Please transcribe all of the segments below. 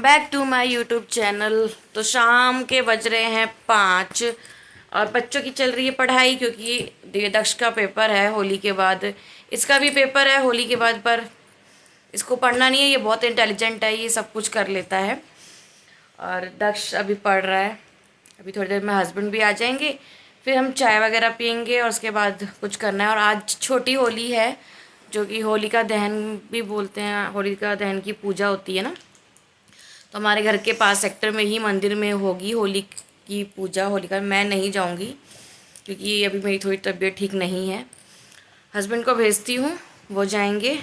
Welcome back to my YouTube channel. तो शाम के बज रहे हैं 5 और बच्चों की चल रही है पढ़ाई, क्योंकि दक्ष का पेपर है होली के बाद। इसका भी पेपर है होली के बाद, पर इसको पढ़ना नहीं है। ये बहुत इंटेलिजेंट है, ये सब कुछ कर लेता है। और दक्ष अभी पढ़ रहा है। अभी थोड़ी देर में हस्बैंड भी आ जाएंगे, फिर हम चाय वगैरह पियेंगे और उसके बाद कुछ करना है। और आज छोटी होली है, जो कि होलिका दहन भी बोलते हैं। होलिका दहन की पूजा होती है ना, तो हमारे घर के पास सेक्टर में ही मंदिर में होगी होली की पूजा। होलिका मैं नहीं जाऊंगी क्योंकि अभी मेरी थोड़ी तबीयत ठीक नहीं है। हस्बैंड को भेजती हूँ, वो जाएंगे।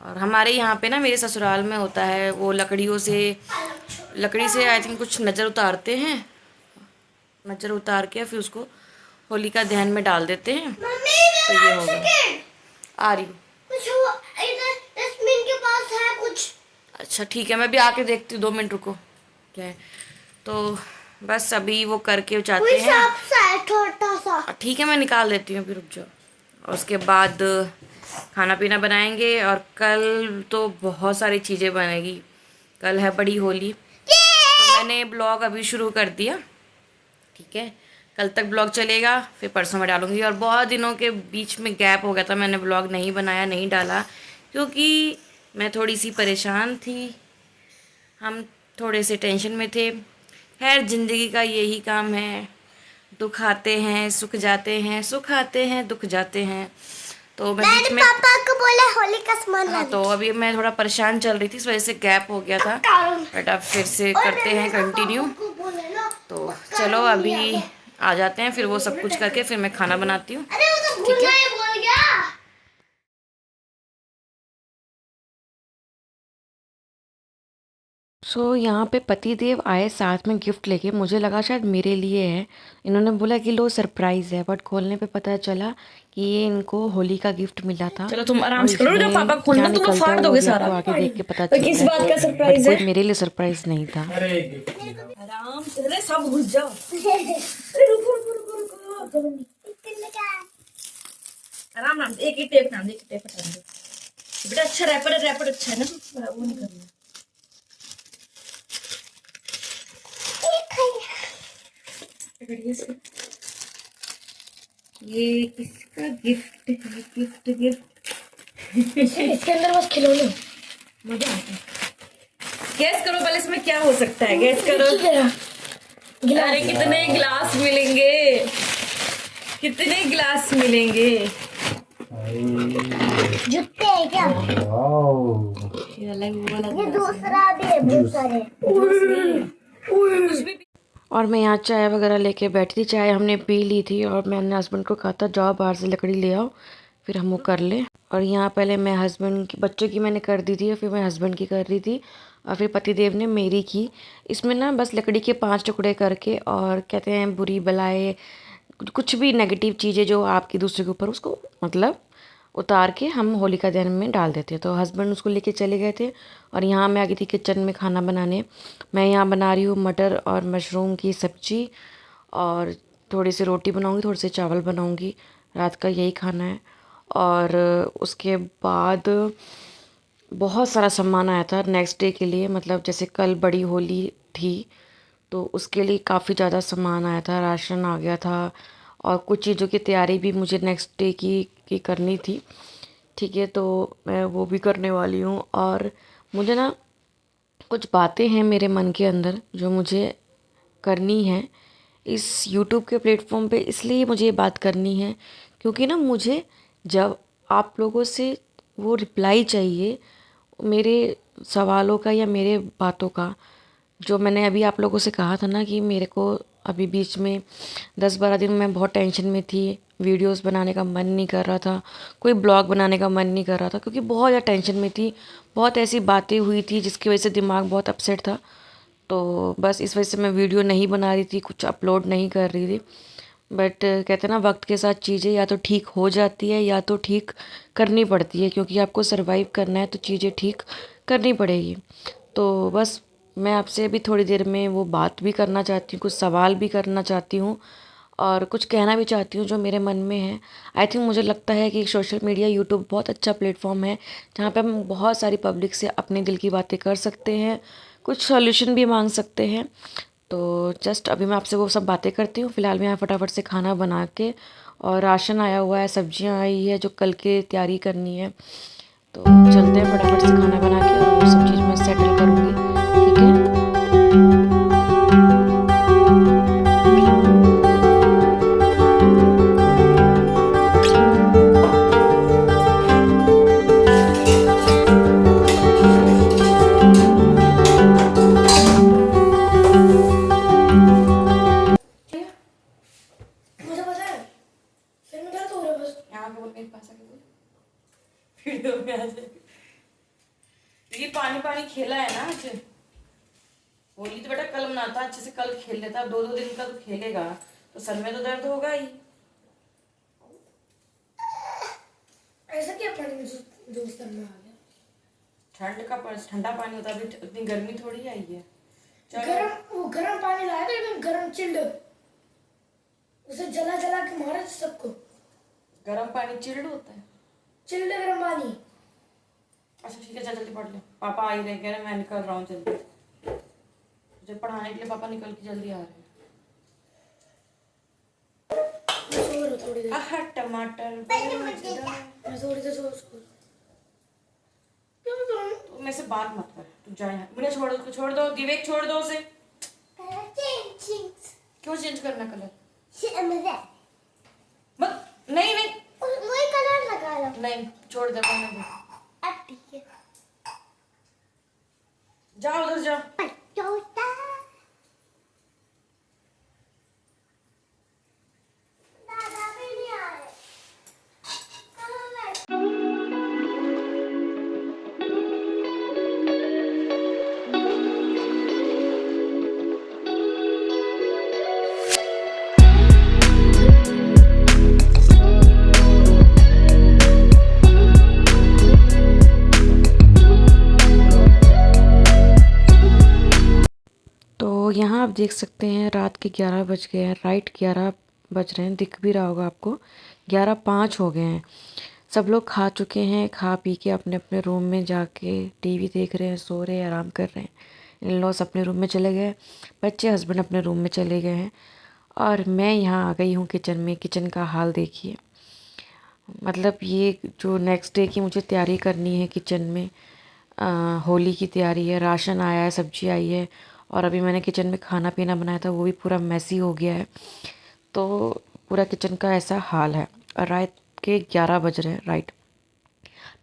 और हमारे यहाँ पे ना, मेरे ससुराल में होता है, वो लकड़ी से आई थिंक कुछ नज़र उतारते हैं। नज़र उतार के फिर उसको होलिका दहन में डाल देते हैं। तो ये होगा। आ रही हूँ। डस्टबिन के पास है कुछ। अच्छा ठीक है, मैं भी आके देखती हूँ, 2 मिनट रुको। क्या है तो बस अभी वो करके जाते हैं। छोटा सा ठीक है, मैं निकाल देती हूँ, अभी रुक जाओ। और उसके बाद खाना पीना बनाएंगे। और कल तो बहुत सारी चीज़ें बनेगी। कल है बड़ी होली, तो मैंने ब्लॉग अभी शुरू कर दिया। ठीक है, कल तक ब्लॉग चलेगा, फिर परसों में डालूंगी। और बहुत दिनों के बीच में गैप हो गया था, मैंने ब्लॉग नहीं बनाया, नहीं डाला, क्योंकि मैं थोड़ी सी परेशान थी। हम थोड़े से टेंशन में थे। खैर, ज़िंदगी का यही काम है, दुख आते हैं सुख जाते हैं, सुख आते हैं दुख जाते हैं। तो मैं बीच में पापा को बोला होली का सामान। हाँ, तो अभी मैं थोड़ा परेशान चल रही थी, इस वजह से गैप हो गया था। बट अब फिर से करते हैं कंटिन्यू। तो चलो अभी आ जाते हैं, फिर वो सब कुछ करके फिर मैं खाना बनाती हूँ। ठीक है। यहाँ पे पतिदेव आए साथ में गिफ्ट लेके। मुझे लगा शायद मेरे लिए है। इन्होंने बोला कि लो सरप्राइज है, बट खोलने पे पता चला कि ये इनको होली का गिफ्ट मिला था। चलो तुम आराम से करो, पापा खोलना, तुम फाड़ है वो दोगे भी सारा। आपको आगे देख के पता तो किस चलता बात का है, बट सरप्राइज कोई है? मेरे लिए सरप्राइज नहीं था। आराम से सब घुस जाओ। अरे रुको रुको रुको रुको, आराम आराम से। एक टेप नाम, एक टेप हटा दो बेटा। अच्छा रैपर है, रैपर अच्छा है ना, वो नहीं करना। ये किसका गिफ्ट है? गिफ्ट गिफ्ट इसके अंदर बस खिलौने, मजा आता है। गैस करो पहले इसमें क्या हो सकता है, गैस करो। अरे कितने गिलास मिलेंगे, कितने गिलास मिलेंगे। जूते हैं क्या? ये अलग वो वाला ये दूसरा भी है, बहुत सारे। और मैं यहाँ चाय वगैरह लेके बैठी थी। चाय हमने पी ली थी और मैंने हस्बैंड को कहा था जाओ बाहर से लकड़ी ले आओ, फिर हम वो कर लें। और यहाँ पहले मैं हस्बैंड की, बच्चों की मैंने कर दी थी, और फिर मैं हस्बैंड की कर रही थी, और फिर पतिदेव ने मेरी की। इसमें ना बस लकड़ी के 5 टुकड़े करके, और कहते हैं बुरी बलाएँ, कुछ भी नेगेटिव चीज़ें जो आपकी दूसरे के ऊपर, उसको मतलब उतार के हम होलिका दहन में डाल देते हैं। तो हस्बैंड उसको लेके चले गए थे और यहाँ मैं आ गई थी किचन में खाना बनाने। मैं यहाँ बना रही हूँ मटर और मशरूम की सब्ज़ी, और थोड़ी सी रोटी बनाऊँगी, थोड़े से चावल बनाऊँगी। रात का यही खाना है। और उसके बाद बहुत सारा सामान आया था नेक्स्ट डे के लिए, मतलब जैसे कल बड़ी होली थी, तो उसके लिए काफ़ी ज़्यादा सामान आया था, राशन आ गया था। और कुछ चीज़ों की तैयारी भी मुझे नेक्स्ट डे की करनी थी। ठीक है, तो मैं वो भी करने वाली हूँ। और मुझे ना कुछ बातें हैं मेरे मन के अंदर जो मुझे करनी है इस यूट्यूब के प्लेटफॉर्म पे। इसलिए मुझे ये बात करनी है क्योंकि ना मुझे जब आप लोगों से वो रिप्लाई चाहिए मेरे सवालों का या मेरे बातों का, जो मैंने अभी आप लोगों से कहा था ना कि मेरे को अभी बीच में 10-12 दिन मैं बहुत टेंशन में थी। वीडियोस बनाने का मन नहीं कर रहा था, कोई ब्लॉग बनाने का मन नहीं कर रहा था, क्योंकि बहुत ज़्यादा टेंशन में थी। बहुत ऐसी बातें हुई थी जिसकी वजह से दिमाग बहुत अपसेट था। तो बस इस वजह से मैं वीडियो नहीं बना रही थी, कुछ अपलोड नहीं कर रही थी। बट कहते हैं ना, वक्त के साथ चीज़ें या तो ठीक हो जाती है या तो ठीक करनी पड़ती है, क्योंकि आपको सरवाइव करना है तो चीज़ें ठीक करनी पड़ेगी। तो बस मैं आपसे अभी थोड़ी देर में वो बात भी करना चाहती हूँ, कुछ सवाल भी करना चाहती हूँ, और कुछ कहना भी चाहती हूँ जो मेरे मन में है। आई थिंक मुझे लगता है कि सोशल मीडिया, यूट्यूब बहुत अच्छा प्लेटफॉर्म है जहाँ पे हम बहुत सारी पब्लिक से अपने दिल की बातें कर सकते हैं, कुछ सॉल्यूशन भी मांग सकते हैं। तो जस्ट अभी मैं आपसे वो सब बातें करती हूँ। फ़िलहाल मैं यहाँ फटाफट से खाना बना के, और राशन आया हुआ है, सब्जियाँ आई है जो कल की तैयारी करनी है। तो चलते हैं फटाफट से खाना बना के, और वो सब चीज़ मैं सेटल करूँगी। ठीक है। मुझे पता है सिर में दर्द हो रहा है बस। यहाँ पे बोल, मेरे पास आके बोल, वीडियो में आ जाए। ये पानी पानी खेला है ना आज। होली तो बेटा कल मनाता, अच्छे से कल खेल लेता। 2-2 दिन का तो खेलेगा तो सर में तो दर्द होगा ही। ऐसा क्या पानी में जो सर में आ गया? ठंडा पानी होता है, अभी इतनी गर्मी थोड़ी आई है। गरम पानी लाया था एकदम गरम चिल्ड, उसे जला जला के मारा सबको। गरम पानी चिल्ड होता है? चिल्ड गरम पानी। अच्छा ठीक है, चल जल्दी पढ़ ले, पापा आ ही रहे, कह रहे मैं निकल रहा हूँ जल्दी। जब पढ़ाने के लिए पापा निकल के जल्दी आ रहे हैं। थोड़ी देर। आहा टमाटर मैं थोड़ी देर सो तो मेरे से बात मत कर, तू जा यहाँ। मुझे छोड़ दो, छोड़ दो विवेक, छोड़ दो उसे। क्यों चेंज करना कलर? मत, नहीं नहीं वही कलर लगा लो। नहीं, छोड़ दे, मैंने भी। अब ठीक है। जाओ उधर जाओ। छोटा दादा भी नहीं आ रहे। तो यहाँ आप देख सकते हैं रात के 11 बज गए हैं, राइट 11 बज रहे हैं, दिख भी रहा होगा आपको। 11:05 हो गए हैं। सब लोग खा चुके हैं, खा पी के अपने अपने रूम में जाके टीवी देख रहे हैं, सो रहे हैं, आराम कर रहे हैं। इन लॉस अपने रूम में चले गए, बच्चे हस्बैंड अपने रूम में चले गए हैं, और मैं यहाँ आ गई हूँ किचन में। किचन का हाल देखिए, मतलब ये जो नेक्स्ट डे की मुझे तैयारी करनी है किचन में, होली की तैयारी है, राशन आया है, सब्जी आई है, और अभी मैंने किचन में खाना पीना बनाया था वो भी पूरा मैसी हो गया है। तो पूरा किचन का ऐसा हाल है। और रात के 11 बज रहे हैं, राइट।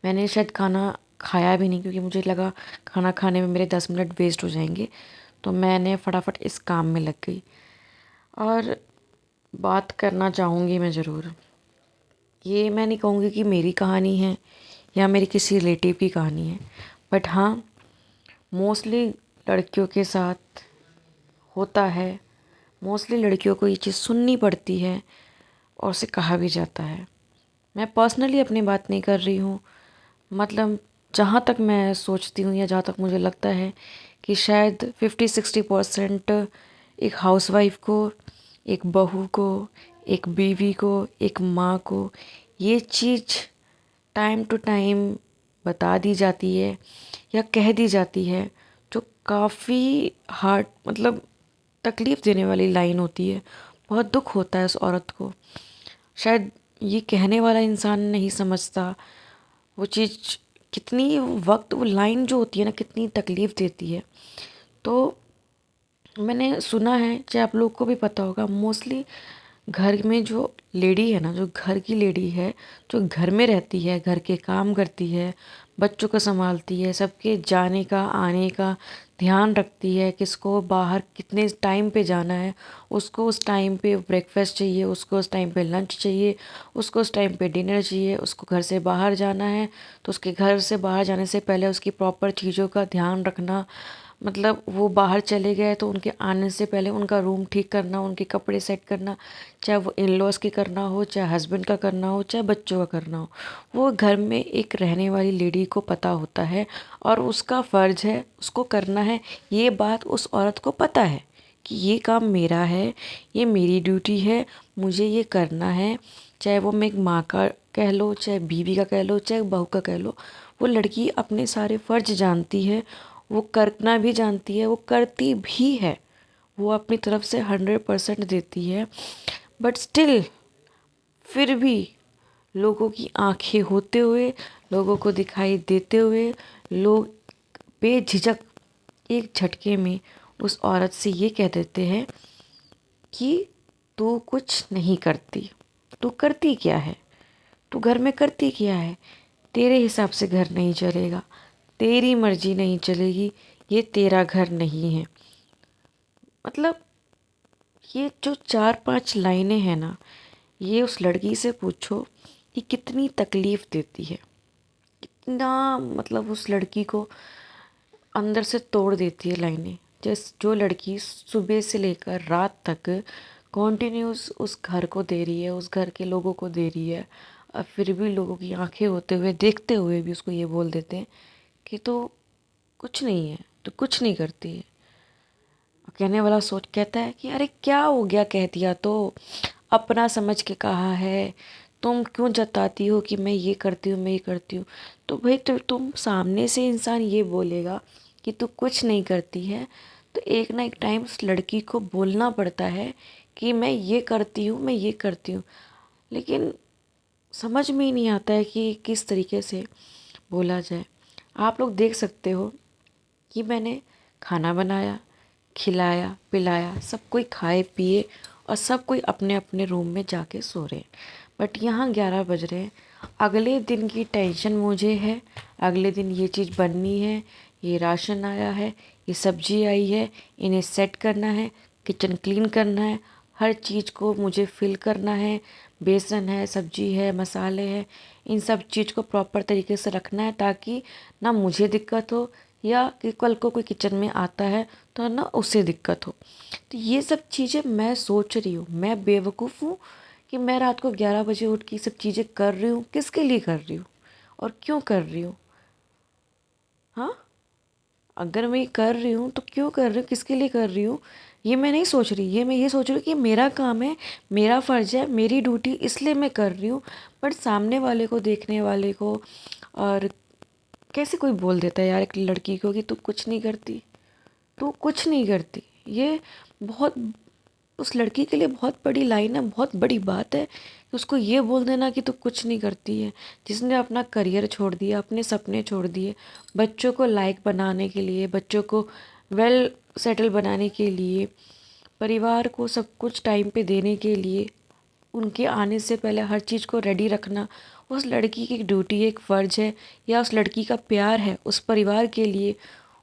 मैंने शायद खाना खाया भी नहीं, क्योंकि मुझे लगा खाना खाने में मेरे 10 मिनट वेस्ट हो जाएंगे, तो मैंने फटाफट इस काम में लग गई। और बात करना चाहूँगी मैं ज़रूर, ये मैं नहीं कहूँगी कि मेरी कहानी है या मेरी किसी रिलेटिव की कहानी है, बट हाँ, मोस्टली लड़कियों के साथ होता है। मोस्टली लड़कियों को ये चीज़ सुननी पड़ती है और उसे कहा भी जाता है। मैं पर्सनली अपनी बात नहीं कर रही हूँ, मतलब जहाँ तक मैं सोचती हूँ या जहाँ तक मुझे लगता है कि शायद 50-60% एक हाउसवाइफ को, एक बहू को, एक बीवी को, एक माँ को ये चीज़ टाइम टू टाइम बता दी जाती है या कह दी जाती है, जो काफ़ी हार्ड, मतलब तकलीफ़ देने वाली लाइन होती है। बहुत दुख होता है उस औरत को। शायद ये कहने वाला इंसान नहीं समझता वो चीज़ कितनी वक्त, वो लाइन जो होती है ना, कितनी तकलीफ़ देती है। तो मैंने सुना है, चाहे आप लोग को भी पता होगा, मोस्टली घर में जो लेडी है ना, जो घर की लेडी है, जो घर में रहती है, घर के काम करती है, बच्चों को संभालती है, सबके जाने का आने का ध्यान रखती है, किसको बाहर कितने टाइम पे जाना है, उसको उस टाइम पे ब्रेकफास्ट चाहिए, उसको उस टाइम पे लंच चाहिए, उसको उस टाइम पे डिनर चाहिए, उसको घर से बाहर जाना है तो उसके घर से बाहर जाने से पहले उसकी प्रॉपर चीज़ों का ध्यान रखना, मतलब वो बाहर चले गए तो उनके आने से पहले उनका रूम ठीक करना, उनके कपड़े सेट करना, चाहे वो इन लॉज के करना हो, चाहे हस्बैंड का करना हो, चाहे बच्चों का करना हो, वो घर में एक रहने वाली लेडी को पता होता है और उसका फ़र्ज़ है उसको करना है। ये बात उस औरत को पता है कि ये काम मेरा है, ये मेरी ड्यूटी है, मुझे ये करना है। चाहे वो मैं एक माँ का कह लो, चाहे बीवी का कह लो, चाहे बहू का कह लो, वो लड़की अपने सारे फ़र्ज़ जानती है वो करना भी जानती है, वो करती भी है, वो अपनी तरफ से 100% देती है। बट स्टिल फिर भी लोगों की आंखें होते हुए, लोगों को दिखाई देते हुए, लोग बेझिझक एक झटके में उस औरत से ये कह देते हैं कि तू कुछ नहीं करती, तू करती क्या है, तू घर में करती क्या है, तेरे हिसाब से घर नहीं चलेगा, तेरी मर्जी नहीं चलेगी, ये तेरा घर नहीं है। मतलब ये जो 4-5 लाइनें हैं ना, ये उस लड़की से पूछो कि कितनी तकलीफ़ देती है, कितना मतलब उस लड़की को अंदर से तोड़ देती है लाइनें। जो लड़की सुबह से लेकर रात तक कॉन्टिन्यूस उस घर को दे रही है, उस घर के लोगों को दे रही है, और फिर भी लोगों की आंखें होते हुए, देखते हुए भी उसको ये बोल देते हैं कि तो कुछ नहीं है, तो कुछ नहीं करती है। और कहने वाला सोच कहता है कि अरे क्या हो गया, कह दिया तो, अपना समझ के कहा है, तुम क्यों जताती हो कि मैं ये करती हूँ, मैं ये करती हूँ। तो भाई तो तुम सामने से इंसान ये बोलेगा कि तू कुछ नहीं करती है, तो एक ना एक टाइम उस लड़की को बोलना पड़ता है कि मैं ये करती हूँ, मैं ये करती हूँ। लेकिन समझ में ही नहीं आता है कि किस तरीके से बोला जाए। आप लोग देख सकते हो कि मैंने खाना बनाया, खिलाया पिलाया, सब कोई खाए पिए और सब कोई अपने अपने रूम में जाके सो रहे हैं। बट यहाँ 11 बज रहे हैं, अगले दिन की टेंशन मुझे है, अगले दिन ये चीज़ बननी है, ये राशन आया है, ये सब्जी आई है, इन्हें सेट करना है, किचन क्लीन करना है, हर चीज़ को मुझे फिल करना है, बेसन है, सब्जी है, मसाले हैं, इन सब चीज़ को प्रॉपर तरीके से रखना है ताकि ना मुझे दिक्कत हो या कि कल को कोई किचन में आता है तो ना उसे दिक्कत हो। तो ये सब चीज़ें मैं सोच रही हूँ, मैं बेवकूफ़ हूँ कि मैं रात को 11 बजे उठ के सब चीज़ें कर रही हूँ, किसके लिए कर रही हूँ और क्यों कर रही हूँ। हाँ, अगर मैं ये कर रही हूँ तो क्यों कर रही हूँ, किसके लिए कर रही हूँ, ये मैं नहीं सोच रही। ये मैं ये सोच रही हूँ कि मेरा काम है, मेरा फ़र्ज़ है, मेरी ड्यूटी, इसलिए मैं कर रही हूँ। बट सामने वाले को, देखने वाले को, और कैसे कोई बोल देता है यार एक लड़की को कि तू कुछ नहीं करती, तू कुछ नहीं करती। ये बहुत उस लड़की के लिए बहुत बड़ी लाइन है, बहुत बड़ी बात है कि उसको ये बोल देना कि तू कुछ नहीं करती है, जिसने अपना करियर छोड़ दिया, अपने सपने छोड़ दिए, बच्चों को लायक बनाने के लिए, बच्चों को वेल सेटल बनाने के लिए, परिवार को सब कुछ टाइम पे देने के लिए, उनके आने से पहले हर चीज़ को रेडी रखना उस लड़की की एक ड्यूटी है, एक फ़र्ज़ है, या उस लड़की का प्यार है उस परिवार के लिए,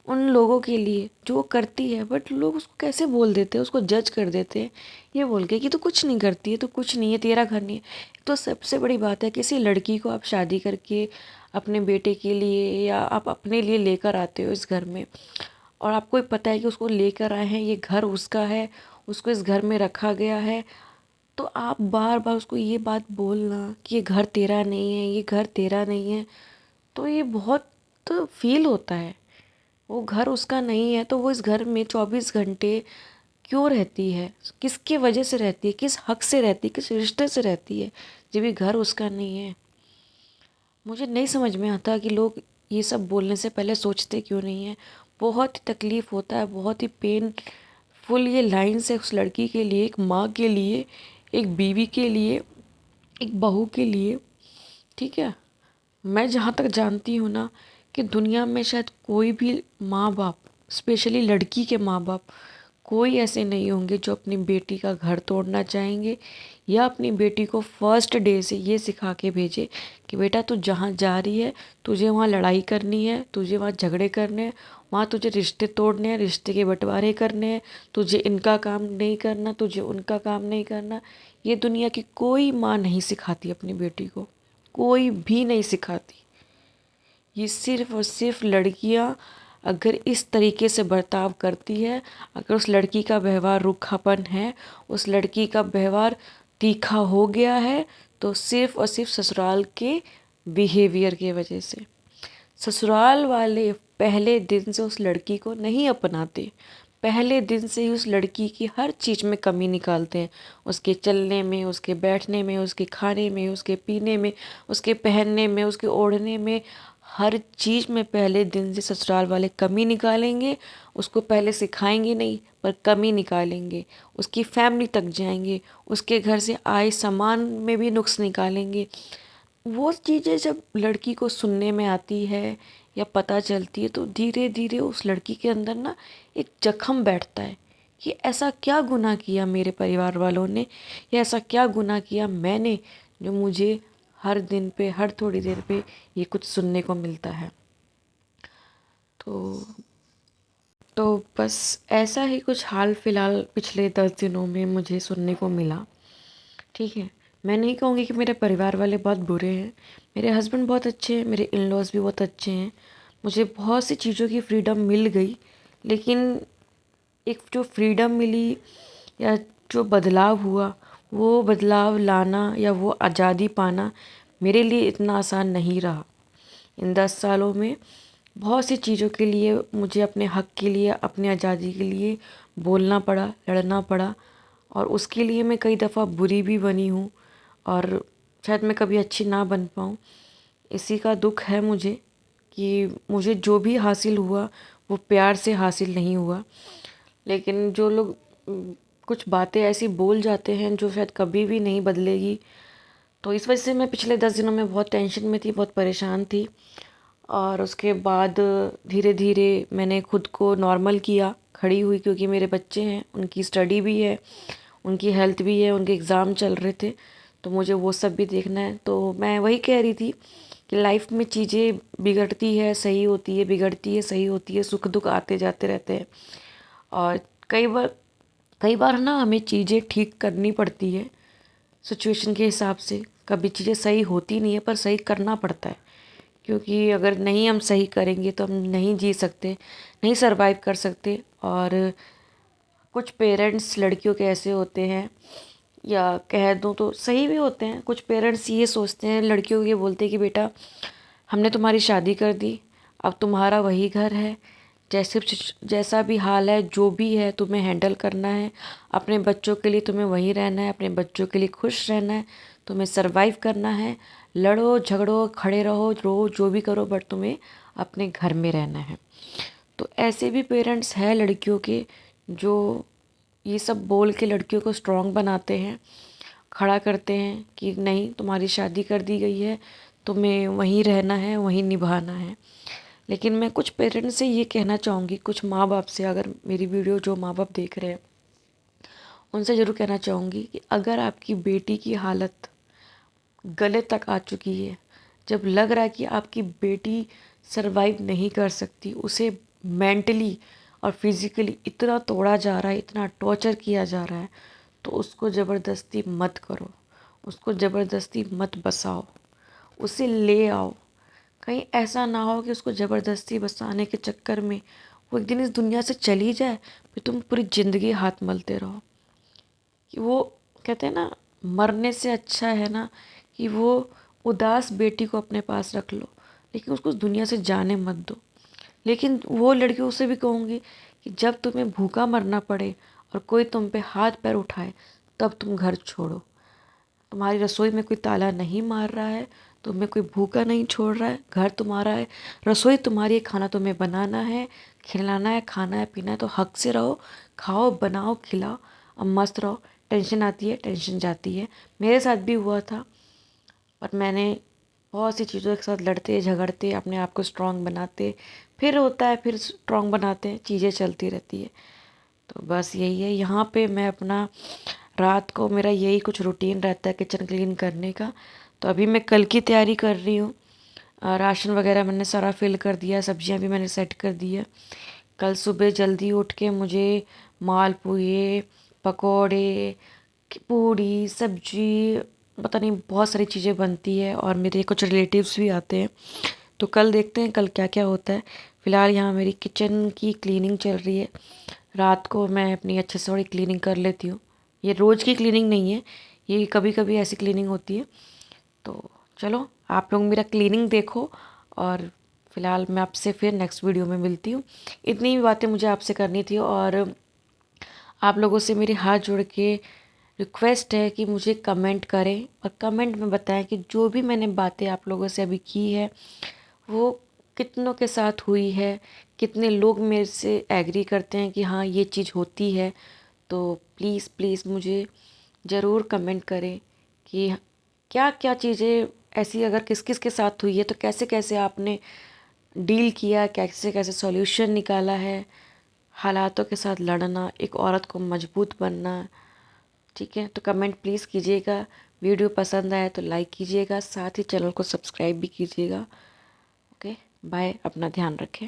उन लोगों के लिए जो वो करती है। बट लोग उसको कैसे बोल देते हैं, उसको जज कर देते हैं ये बोल के कि तू कुछ नहीं करती है, तो कुछ नहीं है, तेरा घर नहीं है। तो सबसे बड़ी बात है, किसी लड़की को आप शादी करके अपने बेटे के लिए या आप अपने लिए लेकर आते हो इस घर में, और आपको ही पता है कि उसको लेकर आए हैं, ये घर उसका है, उसको इस घर में रखा गया है, तो आप बार बार उसको ये बात बोलना कि ये घर तेरा नहीं है, ये घर तेरा नहीं है, तो ये बहुत फील होता है। वो घर उसका नहीं है तो वो इस घर में 24 घंटे क्यों रहती है, किसके वजह से रहती है, किस हक से रहती है, किस रिश्ते से रहती है जब ये घर उसका नहीं है। मुझे नहीं समझ में आता कि लोग ये सब बोलने से पहले सोचते क्यों नहीं है। बहुत ही तकलीफ़ होता है, बहुत ही पेनफुल ये लाइन्स है उस लड़की के लिए, एक माँ के लिए, एक बीवी के लिए, एक बहू के लिए। ठीक है, मैं जहाँ तक जानती हूँ ना कि दुनिया में शायद कोई भी माँ बाप, स्पेशली लड़की के माँ बाप, कोई ऐसे नहीं होंगे जो अपनी बेटी का घर तोड़ना चाहेंगे या अपनी बेटी को फर्स्ट डे से ये सिखा के भेजे कि बेटा तू जहाँ जा रही है, तुझे वहाँ लड़ाई करनी है, तुझे वहाँ झगड़े करने हैं, वहाँ तुझे रिश्ते तोड़ने हैं, रिश्ते के बंटवारे करने हैं, तुझे इनका काम नहीं करना, तुझे उनका काम नहीं करना। ये दुनिया की कोई माँ नहीं सिखाती अपनी बेटी को, कोई भी नहीं सिखाती। ये सिर्फ़ और सिर्फ लड़कियां अगर इस तरीके से बर्ताव करती है, अगर उस लड़की का व्यवहार रूखापन है, उस लड़की का व्यवहार तीखा हो गया है, तो सिर्फ़ और सिर्फ ससुराल के बिहेवियर की वजह से। ससुराल वाले पहले दिन से उस लड़की को नहीं अपनाते, पहले दिन से ही उस लड़की की हर चीज़ में कमी निकालते हैं, उसके चलने में, उसके बैठने में, उसके खाने में, उसके पीने में, उसके पहनने में, उसके ओढ़ने में, हर चीज़ में पहले दिन से ससुराल वाले कमी निकालेंगे, उसको पहले सिखाएंगे नहीं पर कमी निकालेंगे, उसकी फैमिली तक जाएंगे, उसके घर से आए सामान में भी नुक्स निकालेंगे। वो चीज़ें जब लड़की को सुनने में आती है या पता चलती है तो धीरे धीरे उस लड़की के अंदर ना एक जख्म बैठता है कि ऐसा क्या गुनाह किया मेरे परिवार वालों ने, या ऐसा क्या गुनाह किया मैंने जो मुझे हर दिन पे हर थोड़ी देर पे ये कुछ सुनने को मिलता है। तो तो बस ऐसा ही कुछ हाल फिलहाल पिछले 10 दिनों में मुझे सुनने को मिला। ठीक है, मैं नहीं कहूँगी कि मेरे परिवार वाले बहुत बुरे हैं। मेरे हस्बैंड बहुत अच्छे हैं, मेरे इन लॉज भी बहुत अच्छे हैं, मुझे बहुत सी चीज़ों की फ्रीडम मिल गई। लेकिन एक जो फ्रीडम मिली या जो बदलाव हुआ, वो बदलाव लाना या वो आज़ादी पाना मेरे लिए इतना आसान नहीं रहा। इन 10 सालों में बहुत सी चीज़ों के लिए मुझे अपने हक़ के लिए, अपनी आज़ादी के लिए बोलना पड़ा, लड़ना पड़ा, और उसके लिए मैं कई दफ़ा बुरी भी बनी हूँ और शायद मैं कभी अच्छी ना बन पाऊँ। इसी का दुख है मुझे कि मुझे जो भी हासिल हुआ वो प्यार से हासिल नहीं हुआ। लेकिन जो लोग कुछ बातें ऐसी बोल जाते हैं जो शायद कभी भी नहीं बदलेगी, तो इस वजह से मैं पिछले 10 दिनों में बहुत टेंशन में थी, बहुत परेशान थी। और उसके बाद धीरे धीरे मैंने खुद को नॉर्मल किया, खड़ी हुई, क्योंकि मेरे बच्चे हैं, उनकी स्टडी भी है, उनकी हेल्थ भी है, उनके एग्ज़ाम चल रहे थे, तो मुझे वो सब भी देखना है। तो मैं वही कह रही थी कि लाइफ में चीज़ें बिगड़ती है, सही होती है, बिगड़ती है, सही होती है, सुख दुख आते जाते रहते हैं। और कई बार ना हमें चीज़ें ठीक करनी पड़ती है सिचुएशन के हिसाब से। कभी चीज़ें सही होती नहीं है पर सही करना पड़ता है, क्योंकि अगर नहीं हम सही करेंगे तो हम नहीं जी सकते, नहीं सरवाइव कर सकते। और कुछ पेरेंट्स लड़कियों के ऐसे होते हैं, या कह दूँ तो सही भी होते हैं, कुछ पेरेंट्स ये सोचते हैं, लड़कियों को ये बोलते हैं कि बेटा हमने तुम्हारी शादी कर दी, अब तुम्हारा वही घर है, जैसा भी हाल है, जो भी है तुम्हें हैंडल करना है, अपने बच्चों के लिए तुम्हें वहीं रहना है, अपने बच्चों के लिए खुश रहना है, तुम्हें सरवाइव करना है, लड़ो झगड़ो खड़े रहो रो जो भी करो, बट तुम्हें अपने घर में रहना है। तो ऐसे भी पेरेंट्स हैं लड़कियों के जो ये सब बोल के लड़कियों को स्ट्रॉन्ग बनाते हैं, खड़ा करते हैं कि नहीं तुम्हारी शादी कर दी गई है, तुम्हें वहीं रहना है, वहीं निभाना है। लेकिन मैं कुछ पेरेंट्स से ये कहना चाहूँगी, कुछ माँ बाप से, अगर मेरी वीडियो जो माँ बाप देख रहे हैं उनसे ज़रूर कहना चाहूँगी कि अगर आपकी बेटी की हालत गले तक आ चुकी है, जब लग रहा है कि आपकी बेटी सरवाइव नहीं कर सकती, उसे मेंटली और फिज़िकली इतना तोड़ा जा रहा है, इतना टॉर्चर किया जा रहा है, तो उसको ज़बरदस्ती मत करो, उसको ज़बरदस्ती मत बसाओ, उसे ले आओ। कहीं ऐसा ना हो कि उसको ज़बरदस्ती बसाने के चक्कर में वो एक दिन इस दुनिया से चली जाए, फिर तुम पूरी ज़िंदगी हाथ मलते रहो। कि वो कहते हैं ना, मरने से अच्छा है ना कि वो उदास बेटी को अपने पास रख लो, लेकिन उसको उस दुनिया से जाने मत दो। लेकिन वो लड़कियों से भी कहूँगी कि जब तुम्हें भूखा मरना पड़े और कोई तुम पे हाथ पैर उठाए, तब तुम घर छोड़ो। तुम्हारी रसोई में कोई ताला नहीं मार रहा है, तुम्हें कोई भूखा नहीं छोड़ रहा है, घर तुम्हारा है, रसोई तुम्हारी है, खाना तुम्हें बनाना है, खिलाना है, खाना है, पीना है, तो हक से रहो, खाओ, बनाओ, खिलाओ, अब मस्त रहो। टेंशन आती है, टेंशन जाती है, मेरे साथ भी हुआ था, पर मैंने बहुत सी चीज़ों के साथ लड़ते झगड़ते अपने आप को स्ट्रॉन्ग बनाते, फिर होता है, फिर स्ट्रॉन्ग बनाते हैं, चीज़ें चलती रहती है। तो बस यही है, यहाँ पे मैं अपना रात को मेरा यही कुछ रूटीन रहता है किचन क्लीन करने का। तो अभी मैं कल की तैयारी कर रही हूँ। राशन वगैरह मैंने सारा फिल कर दिया, सब्जियाँ भी मैंने सेट कर दी है। कल सुबह जल्दी उठ के मुझे मालपुए, पकोड़े, पूड़ी, सब्जी, पता नहीं बहुत सारी चीज़ें बनती है, और मेरे कुछ रिलेटिव्स भी आते हैं। तो कल देखते हैं कल क्या क्या होता है। फ़िलहाल यहाँ मेरी किचन की क्लीनिंग चल रही है। रात को मैं अपनी अच्छे से थोड़ी क्लीनिंग कर लेती हूँ। ये रोज़ की क्लीनिंग नहीं है, ये कभी कभी ऐसी क्लीनिंग होती है। तो चलो आप लोग मेरा क्लीनिंग देखो, और फ़िलहाल मैं आपसे फिर नेक्स्ट वीडियो में मिलती हूँ। इतनी ही बातें मुझे आपसे करनी थी, और आप लोगों से मेरे हाथ जोड़ के रिक्वेस्ट है कि मुझे कमेंट करें और कमेंट में बताएं कि जो भी मैंने बातें आप लोगों से अभी की है वो कितनों के साथ हुई है, कितने लोग मेरे से एग्री करते हैं कि हाँ ये चीज़ होती है। तो प्लीज़ प्लीज़ मुझे ज़रूर कमेंट करें कि क्या क्या चीज़ें ऐसी अगर किस किस के साथ हुई है तो कैसे कैसे आपने डील किया, कैसे कैसे सॉल्यूशन निकाला है। हालातों के साथ लड़ना, एक औरत को मजबूत बनना। ठीक है, तो कमेंट प्लीज़ कीजिएगा। वीडियो पसंद आए तो लाइक कीजिएगा, साथ ही चैनल को सब्सक्राइब भी कीजिएगा। ओके बाय, अपना ध्यान रखें।